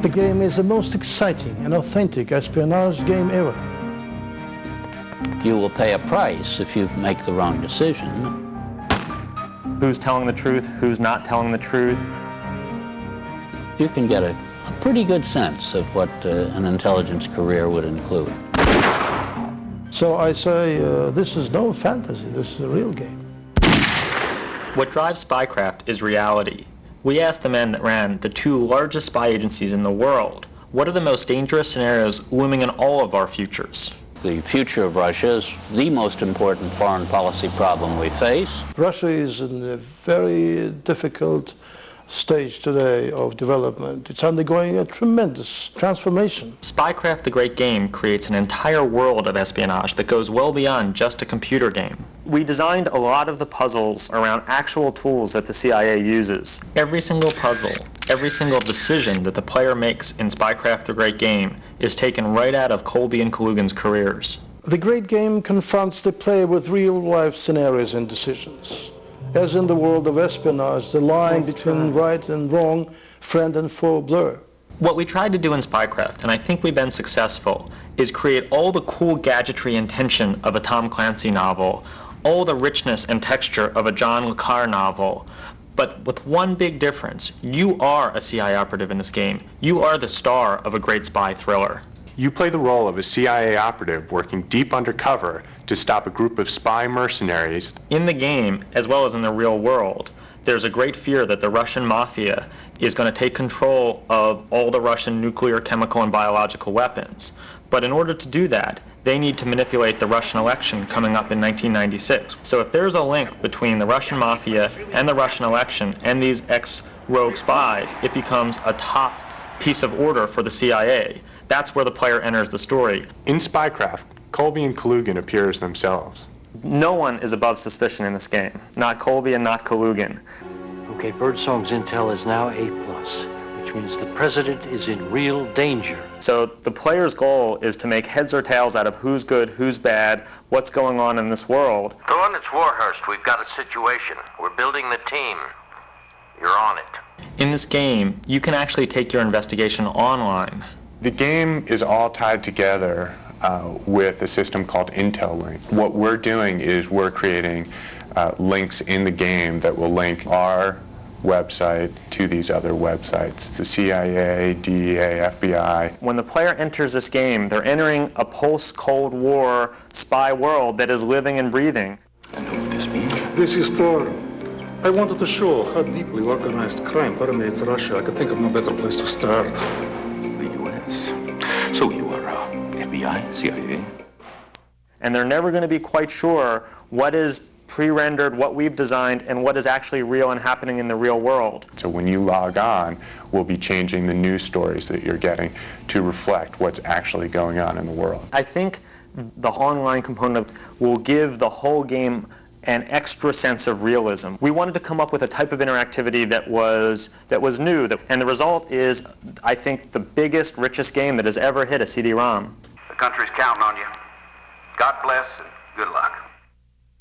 The game is the most exciting and authentic espionage game ever. You will pay a price if you make the wrong decision. Who's telling the truth, who's not telling the truth. You can get a pretty good sense of what an intelligence career would include. So I say, this is no fantasy, this is a real game. What drives Spycraft is reality. We asked the men that ran the two largest spy agencies in the world, what are the most dangerous scenarios looming in all of our futures? The future of Russia is the most important foreign policy problem we face. Russia is in a very difficult stage today of development. It's undergoing a tremendous transformation. Spycraft, the great game, creates an entire world of espionage that goes well beyond just a computer game. We designed a lot of the puzzles around actual tools that the CIA uses. Every single puzzle, every single decision that the player makes in Spycraft, the great game, is taken right out of Colby and Kalugin's careers. The great game confronts the player with real-life scenarios and decisions. As in the world of espionage, the line between right and wrong, friend and foe blur. What we tried to do in Spycraft, and I think we've been successful, is create all the cool gadgetry and tension of a Tom Clancy novel, all the richness and texture of a John le Carre novel, but with one big difference. You are a CIA operative in this game. You are the star of a great spy thriller. You play the role of a CIA operative working deep undercover to stop a group of spy mercenaries. In the game, as well as in the real world, there's a great fear that the Russian mafia is going to take control of all the Russian nuclear, chemical, and biological weapons. But in order to do that, they need to manipulate the Russian election coming up in 1996. So if there's a link between the Russian mafia and the Russian election and these ex-rogue spies, it becomes a top piece of order for the CIA. That's where the player enters the story. In Spycraft, Colby and Kalugin appear as themselves. No one is above suspicion in this game. Not Colby and not Kalugin. Okay, Birdsong's intel is now A+, which means the president is in real danger. So the player's goal is to make heads or tails out of who's good, who's bad, what's going on in this world. Thorne, it's Warhurst. We've got a situation. We're building the team. You're on it. In this game, you can actually take your investigation online. The game is all tied together with a system called Intel Link. What we're doing is we're creating links in the game that will link our website to these other websites, the CIA, DEA, FBI. When the player enters this game, they're entering a post-Cold War spy world that is living and breathing. I know what this means. This is Thor. I wanted to show how deeply organized crime permeates Russia. I could think of no better place to start. The U.S. So you are FBI, CIA? And they're never going to be quite sure what is pre-rendered, what we've designed, and what is actually real and happening in the real world. So when you log on, we'll be changing the news stories that you're getting to reflect what's actually going on in the world. I think the online component will give the whole game an extra sense of realism. We wanted to come up with a type of interactivity that was new, and the result is, I think, the biggest, richest game that has ever hit a CD-ROM. The country's counting on you. God bless and good luck.